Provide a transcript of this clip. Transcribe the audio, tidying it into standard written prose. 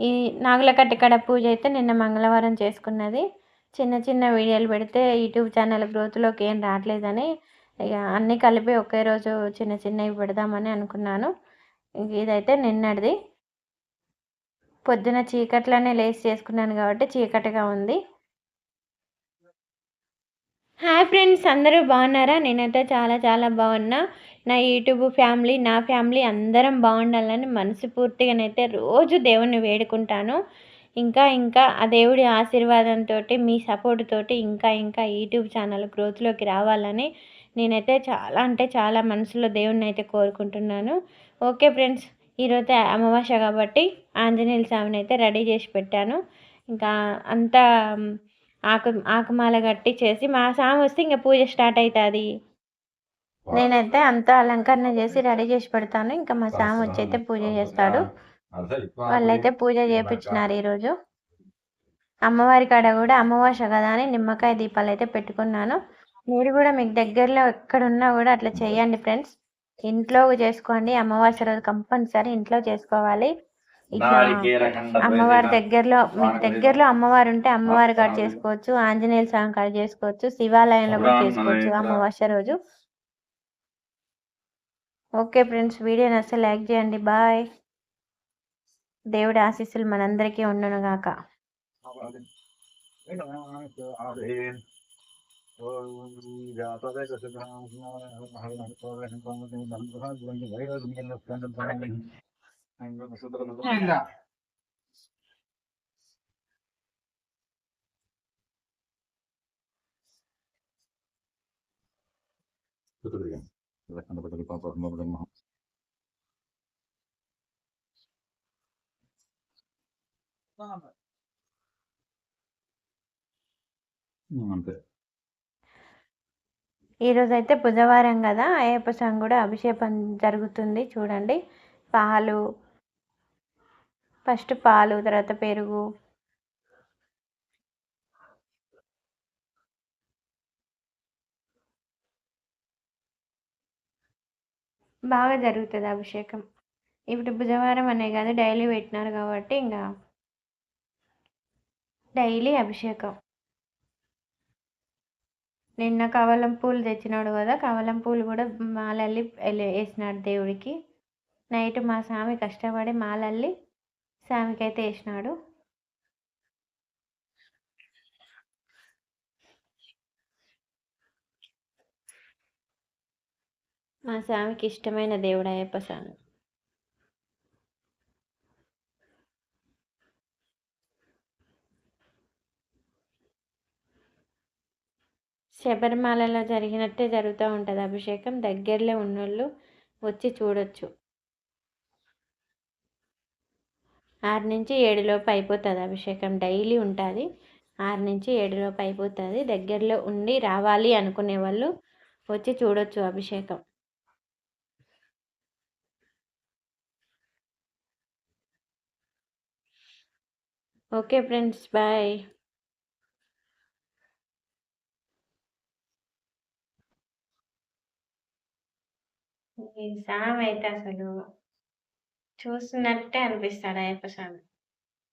ఈ నాగుల కట్టికడ పూజ అయితే నిన్న మంగళవారం చేసుకున్నది. చిన్న చిన్న వీడియోలు పెడితే యూట్యూబ్ ఛానల్ గ్రోత్‌లోకి ఏం రావట్లేదని ఇగ అన్నీ కలిపి ఒకే రోజు చిన్న చిన్నవి పెడదామని అనుకున్నాను. ఇంక ఇదైతే నిన్నటిది. పొద్దున చీకట్లోనే లేసి చేసుకున్నాను కాబట్టి చీకటిగా ఉంది. హాయ్ ఫ్రెండ్స్, అందరూ బాగున్నారా? నేనైతే చాలా చాలా బాగున్నా. నా యూట్యూబ్ ఫ్యామిలీ, నా ఫ్యామిలీ అందరం బాగుండాలని మనస్ఫూర్తిగానైతే రోజు దేవుణ్ణి వేడుకుంటాను. ఇంకా ఇంకా ఆ దేవుడి ఆశీర్వాదంతో మీ సపోర్ట్ తోటి ఇంకా ఇంకా యూట్యూబ్ ఛానల్ గ్రోత్‌లోకి రావాలని నేనైతే చాలా అంటే చాలా మనసులో దేవుడిని అయితే కోరుకుంటున్నాను. ఓకే ఫ్రెండ్స్, ఈరోజు అమావాస్య కాబట్టి ఆంజనేయుల స్వామిని అయితే రెడీ చేసి పెట్టాను. ఇంకా అంతా ఆకుమాల కట్టి చేసి మా స్వామి వస్తే ఇంక పూజ స్టార్ట్ అవుతుంది. నేనైతే అంతా అలంకరణ చేసి రెడీ చేసి పెడతాను. ఇంకా మా స్వామి వచ్చి అయితే పూజ చేస్తాడు. వాళ్ళైతే పూజ చేయించినారు ఈరోజు. అమ్మవారి కాడ కూడా అమావాస్య కదా అని నిమ్మకాయ దీపాలు అయితే పెట్టుకున్నాను. మీరు కూడా మీకు దగ్గరలో ఎక్కడున్నా కూడా అట్లా చేయండి ఫ్రెండ్స్. ఇంట్లో చేసుకోండి. అమావాస్య రోజు కంపల్సరీ ఇంట్లో చేసుకోవాలి. ఇట్లా అమ్మవారి దగ్గరలో మీకు దగ్గరలో అమ్మవారు ఉంటే అమ్మవారి కాడ చేసుకోవచ్చు, ఆంజనేయుల స్వామి కాడ చేసుకోవచ్చు, శివాలయంలో కూడా చేసుకోవచ్చు అమావాస్య రోజు. ఓకే ఫ్రెండ్స్, వీడియో నచ్చితే లైక్ చేయండి. బాయ్. దేవుడి ఆశీస్సులు మనందరికీ ఉండును గాక. అంతే. ఈరోజు అయితే బుధవారం కదా, అయ్యప్ప స్వామి కూడా అభిషేకం జరుగుతుంది చూడండి. ఫస్ట్ పాలు, తర్వాత పెరుగు. బాగా జరుగుతుంది అభిషేకం. ఇప్పుడు బుధవారం అనే కాదు, డైలీ పెట్టినారు కాబట్టి ఇంకా డైలీ అభిషేకం. నిన్న కవలం పూలు తెచ్చినాడు కదా, కవలం పూలు కూడా మాలల్లి వేసినాడు దేవుడికి. నైట్ మా స్వామి కష్టపడి మాలల్లి స్వామికి అయితే వేసినాడు. మా స్వామికి ఇష్టమైన దేవుడు అయ్యప్ప స్వామి. శబరిమలలో జరిగినట్టే జరుగుతూ ఉంటుంది అభిషేకం. దగ్గరలో ఉన్నోళ్ళు వచ్చి చూడొచ్చు. 6 నుంచి 7 లోపు అయిపోతుంది అభిషేకం. డైలీ ఉంటుంది. 6 నుంచి 7 లోపు అయిపోతుంది. దగ్గరలో ఉండి రావాలి అనుకునే వాళ్ళు వచ్చి చూడొచ్చు అభిషేకం. Okay friends, bye. ఈ స్వామి అయితే అసలు చూస్తున్నట్టే అనిపిస్తాడు అయ్యప్ప స్వామి.